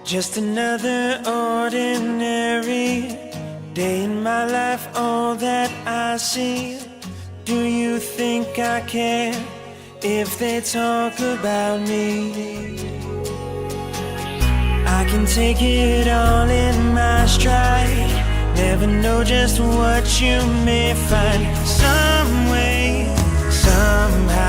Just another ordinary day in my life, all that I see. Do you think I care if they talk about me? I can take it all in my stride. Never know just what you may find. Some way, somehow